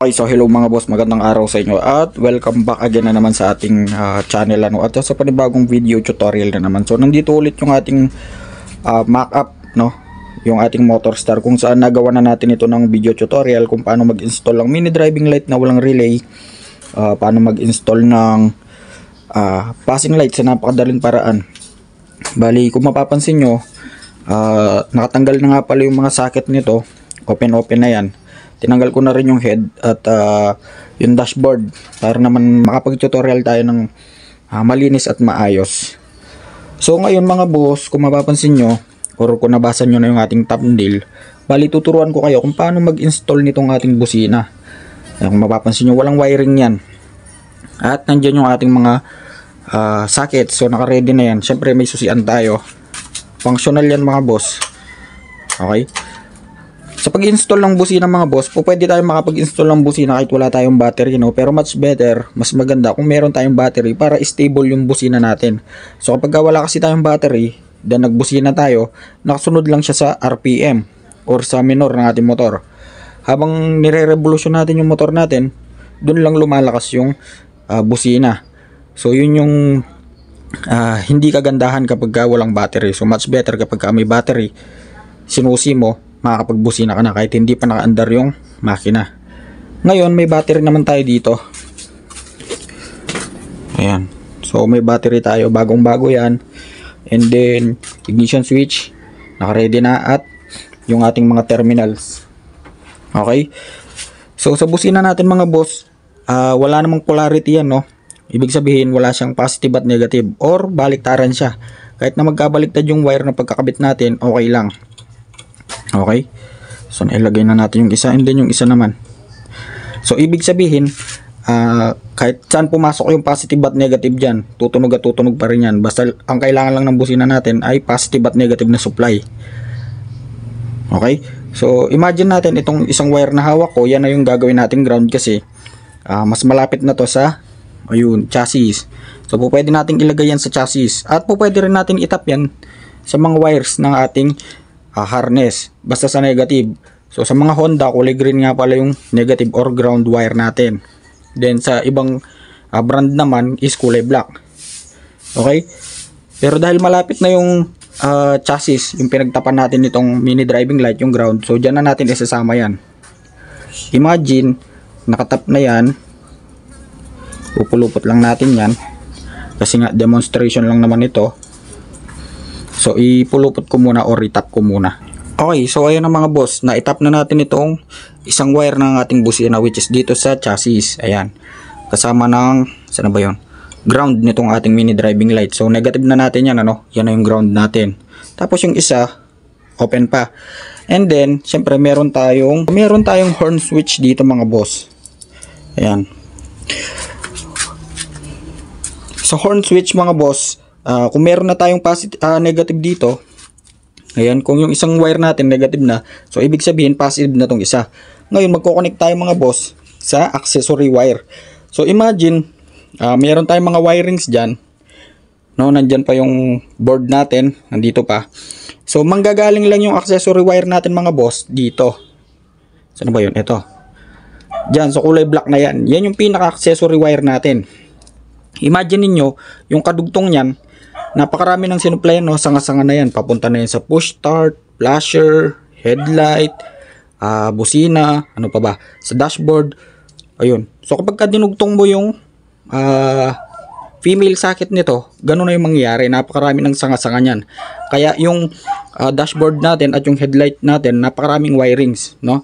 Okay, so hello mga boss, magandang araw sa inyo at welcome back again na naman sa ating channel at sa panibagong video tutorial na naman. So nandito ulit yung ating mock-up, no, yung ating Motorstar, kung saan nagawa na natin ito ng video tutorial kung paano mag-install ng mini driving light na walang relay, paano mag-install ng passing light sa napakadaling paraan. Bali, kung mapapansin nyo, nakatanggal na nga pala yung mga socket nito, open na yan. Tinanggal ko na rin yung head at yung dashboard para naman makapag-tutorial tayo ng malinis at maayos. So ngayon mga boss, kung mapapansin nyo or kung nabasa nyo na yung ating thumbnail, bali tuturuan ko kayo kung paano mag-install nitong ating busina. Kung mapapansin nyo, walang wiring yan. At nandyan yung ating mga sockets. So naka-ready na yan. Syempre may susian tayo. Functional yan mga boss. Okay. Sa pag-install ng busina mga boss, pwede tayo makapag-install ng busina kahit wala tayong battery, no? Pero much better, mas maganda kung meron tayong battery para stable yung busina natin. So kapag wala kasi tayong battery, then nagbusina tayo, nakasunod lang siya sa RPM or sa minor ng ating motor. Habang nire-revolution natin yung motor natin, dun lang lumalakas yung busina. So yun yung hindi kagandahan kapag walang battery. So much better kapag may battery, sinusi mo, makakapagbusina ka na kahit hindi pa naka-andar yung makina. Ngayon may battery naman tayo dito. Ayan. So may battery tayo, bagong-bago yan. And then ignition switch, naka-ready na, at yung ating mga terminals. Okay? So sa busina natin mga boss, wala namang polarity yan, no? Ibig sabihin wala siyang positive at negative or baliktaran siya. Kahit na magkabaliktad yung wire na pagkakabit natin, okay lang. Okay, so nailagay na natin yung isa and then yung isa naman. So ibig sabihin kahit saan pumasok yung positive at negative dyan, tutunog at tutunog pa rin yan. Basta ang kailangan lang ng busina natin ay positive at negative na supply. Okay, so imagine natin itong isang wire na hawak ko, yan na yung gagawin natin ground kasi mas malapit na to sa chassis. So pwede natin ilagay yan sa chassis at pwede rin natin itap yan sa mga wires ng ating harness, basta sa negative. So sa mga Honda, kulay green nga pala yung negative or ground wire natin. Then sa ibang brand naman is kulay black. Okay, pero dahil malapit na yung chassis, yung pinagtapan natin nitong mini driving light, yung ground, so dyan na natin isasama yan. Imagine nakatap na yan, pupulupot lang natin yan kasi nga demonstration lang naman ito. So ipulupot ko muna or itap ko muna. Okay, so ayun na mga boss, na-itap na natin itong isang wire ng ating busina which is dito sa chassis. Ayan, kasama ng, saan ba yun? Ground nitong ating mini driving light. So negative na natin yan, ano? Yan na yung ground natin. Tapos yung isa, open pa. And then, syempre meron tayong horn switch dito mga boss. Ayan. Sa horn switch mga boss, kung meron na tayong negative dito, ayan, kung yung isang wire natin negative na, so ibig sabihin positive na tong isa. Ngayon magko-connect tayo mga boss sa accessory wire. So imagine, meron tayong mga wirings dyan, no, nandyan pa yung board natin, nandito pa. So manggagaling lang yung accessory wire natin mga boss dito. Saan ba yun? Ito. Dyan, so kulay black na yan. Yan yung pinaka-accessory wire natin. Imagine niyo yung kadugtong niyan, napakarami ng sinuplayan, no, sanga-sanga na yan. Papunta na yan sa push start, flasher, headlight, busina, ano pa ba, sa dashboard. Ayun. So kapag dinugtong mo yung female socket nito, ganun na yung mangyayari. Napakarami ng sanga-sanga niyan. Kaya yung dashboard natin at yung headlight natin, napakaraming wirings, no?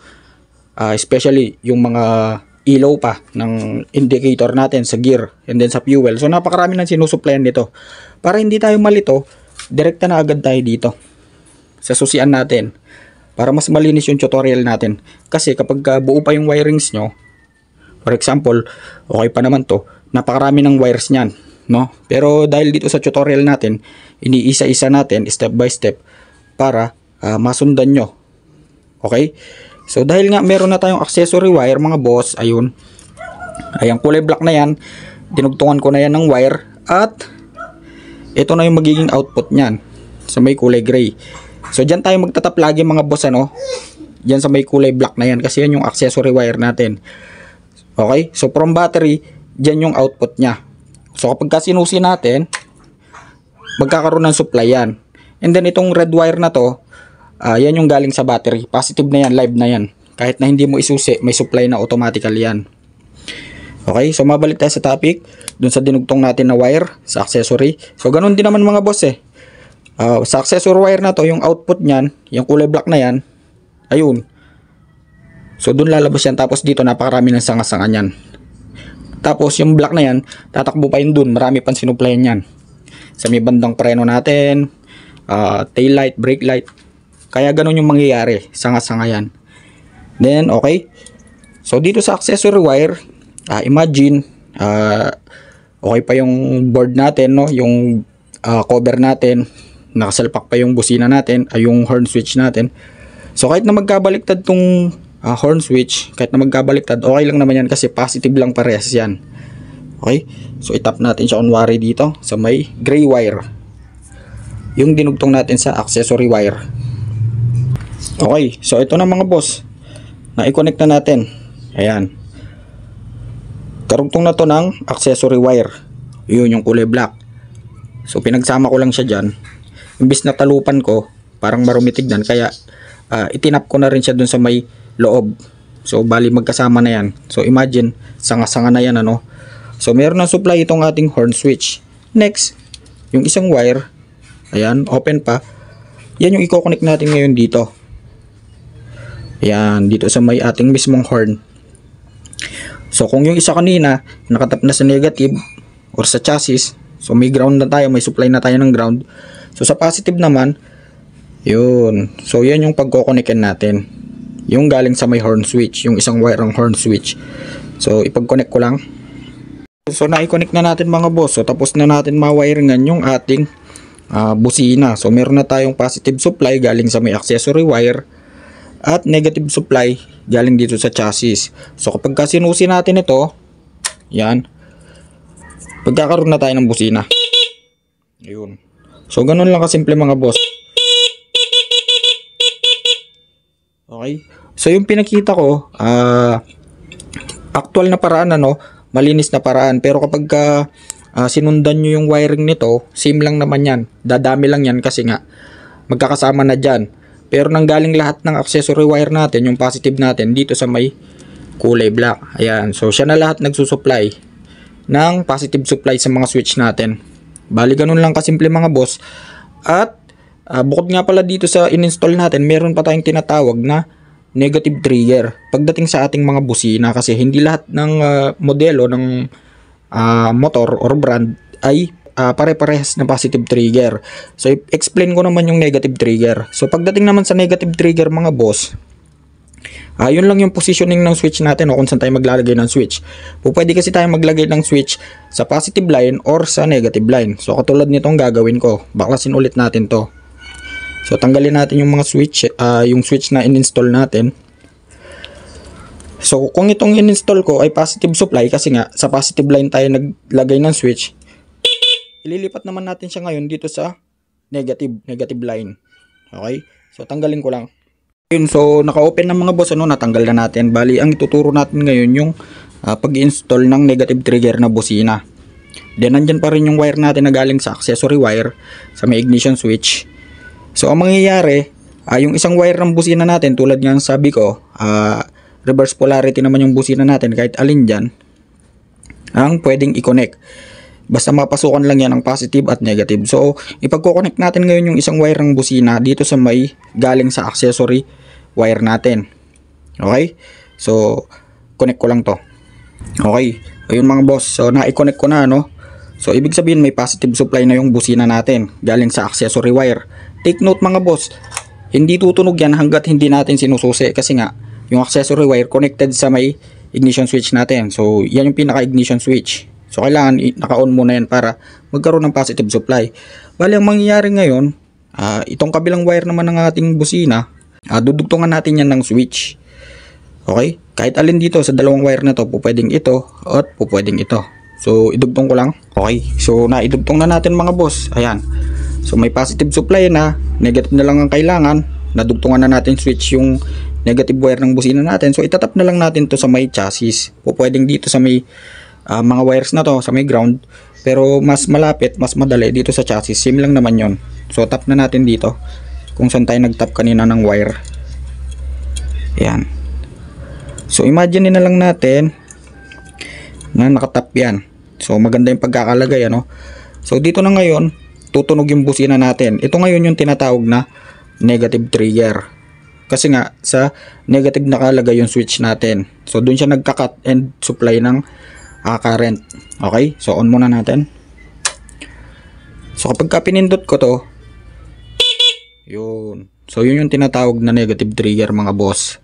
Especially yung mga ilaw pa ng indicator natin sa gear and then sa fuel. So napakarami ng sinusuplayan nito. Para hindi tayo malito, direkta na agad tayo dito sa susian natin para mas malinis yung tutorial natin. Kasi kapag buo pa yung wirings nyo, for example, okay pa naman to, napakarami ng wires nyan, no? Pero dahil dito sa tutorial natin, iniisa-isa natin step by step para masundan nyo. Okay? So dahil nga meron na tayong accessory wire mga boss, ayun, ayan, kulay black na yan, dinugtungan ko na yan ng wire at ito na yung magiging output nyan sa may kulay gray. So dyan tayo magtatap lagi mga boss, ano, dyan sa may kulay black na yan kasi yan yung accessory wire natin. Okay? So from battery, dyan yung output niya. So kapag sinusi natin, magkakaroon ng supply yan. And then itong red wire na to, yan yung galing sa battery. Positive na yan, live na yan. Kahit na hindi mo isusi, may supply na automatically yan. Okay, so mabalik tayo sa topic, dun sa dinugtong natin na wire sa accessory. So ganun din naman mga boss eh. Sa accessory wire na to, yung output nyan, yung kulay black na yan, ayun. So dun lalabas yan, tapos dito napakarami ng sanga-sanga nyan. Tapos yung black na yan, tatakbo pa yun dun, marami pang sinuplayan yan. Sa may bandang preno natin, tail light, brake light. Kaya ganun yung mangyayari, sanga-sanga yan. Then okay, so dito sa accessory wire, imagine, okay pa yung board natin, no? Yung cover natin, nakasalpak pa yung busina natin, yung horn switch natin. So kahit na magkabaliktad tong horn switch, kahit na magkabaliktad, okay lang naman yan kasi positive lang parehas yan. Okay, so itap natin siya kunwari dito sa may gray wire, yung dinugtong natin sa accessory wire. Okay, so ito na mga boss, na i-connect na natin. Ayan, karugtong na to ng accessory wire, yun yung kulay black. So pinagsama ko lang siya dyan, imbis na talupan ko parang marumi tignan, kaya itinap ko na rin siya dun sa may loob. So bali magkasama na yan. So imagine, sanga-sanga na yan, ano. So meron na supply itong ating horn switch. Next, yung isang wire, ayan, open pa, yan yung i-connect natin ngayon dito. Ayan, dito sa may ating mismong horn. So kung yung isa kanina nakatap na sa negative or sa chassis, so may ground na tayo, may supply na tayo ng ground. So sa positive naman, yun. So yan yung pagko-connectan natin, yung galing sa may horn switch, yung isang wire ng horn switch. So ipag-connect ko lang. So na-connect na natin mga boss. So tapos na natin ma-wiringan yung ating busina. So meron na tayong positive supply galing sa may accessory wire at negative supply galing dito sa chassis. So kapag sinusi natin ito, yan, pagkakaroon na tayo ng busina. Ayun. So ganun lang kasimple mga boss. Okay, so yung pinakita ko, actual na paraan, ano, malinis na paraan. Pero kapag sinundan nyo yung wiring nito, same lang naman yan, dadami lang yan kasi nga magkakasama na dyan. Pero nanggaling lahat ng accessory wire natin, yung positive natin, dito sa may kulay black. Ayan, so siya na lahat nagsusupply ng positive supply sa mga switch natin. Bali ganun lang kasimple mga boss. At bukod nga pala dito sa in-install natin, meron pa tayong tinatawag na negative trigger pagdating sa ating mga busina, kasi hindi lahat ng modelo ng motor or brand ay pare-parehas na positive trigger. So explain ko naman yung negative trigger. So pagdating naman sa negative trigger mga boss, yun lang yung positioning ng switch natin, o kung saan tayo maglalagay ng switch. Pwede kasi tayo maglagay ng switch sa positive line or sa negative line. So katulad nitong gagawin ko, baklasin ulit natin to. So tanggalin natin yung mga switch, yung switch na in-install natin. So kung itong in-install ko ay positive supply, kasi nga sa positive line tayo naglagay ng switch, ililipat naman natin siya ngayon dito sa negative line. Okay, so tanggalin ko lang. Yun, so naka-open na mga boss, ano, natanggal na natin. Bali ang ituturo natin ngayon yung pag-install ng negative trigger na busina. Then nandyan pa rin yung wire natin na galing sa accessory wire sa may ignition switch. So ang mangyayari, yung isang wire ng busina natin, tulad nga sabi ko, reverse polarity naman yung busina natin, kahit alin dyan ang pwedeng i-connect. Basta mapasukan lang yan ang positive at negative. So ipagko-connect natin ngayon yung isang wire ng busina dito sa may galing sa accessory wire natin. Okay, so connect ko lang to. Okay, ayun mga boss, so na-connect ko na, no. So ibig sabihin may positive supply na yung busina natin galing sa accessory wire. Take note mga boss, hindi tutunog yan hanggat hindi natin sinususi, kasi nga yung accessory wire connected sa may ignition switch natin. So yan yung pinaka ignition switch. So kailangan naka-on muna yan para magkaroon ng positive supply. Bali ang mangyayari ngayon, itong kabilang wire naman ng ating busina, dudugtungan natin yan ng switch. Okay, kahit alin dito sa dalawang wire na to, pwedeng ito at pwedeng ito. So idugtong ko lang. Okay, so naidugtong na natin mga boss. Ayan, so may positive supply na, negative na lang ang kailangan. Nadugtungan na natin switch yung negative wire ng busina natin. So itatap na lang natin to sa may chassis. O pwedeng dito sa may mga wires na to, sa may ground. Pero mas malapit, mas madali dito sa chassis. Same lang naman yon. So tap na natin dito kung saan tayo nagtap kanina ng wire. Yan. So imagine na lang natin na nakatap yan. So maganda yung pagkakalagay, ano. So dito na ngayon tutunog yung busina natin. Ito ngayon yung tinatawag na negative trigger. Kasi nga sa negative nakalagay yung switch natin. So doon siya nagka-cut and supply ng current. Okay? So on muna natin. So kapag pinindot ko to, yun. So yun yung tinatawag na negative trigger, mga boss.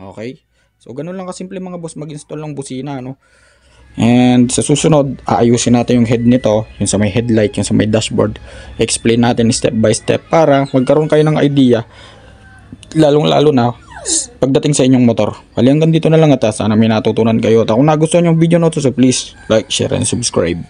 Okay? So ganun lang kasimple, mga boss, mag-install ng busina, no? And sa susunod, aayusin natin yung head nito, yung sa may headlight, yung sa may dashboard. Explain natin step by step para magkaroon kayo ng idea, lalong-lalo na pagdating sa inyong motor. Bali, hanggang dito na lang at sana may natutunan kayo. At kung nagustuhan yung video na to, so please like, share, and subscribe.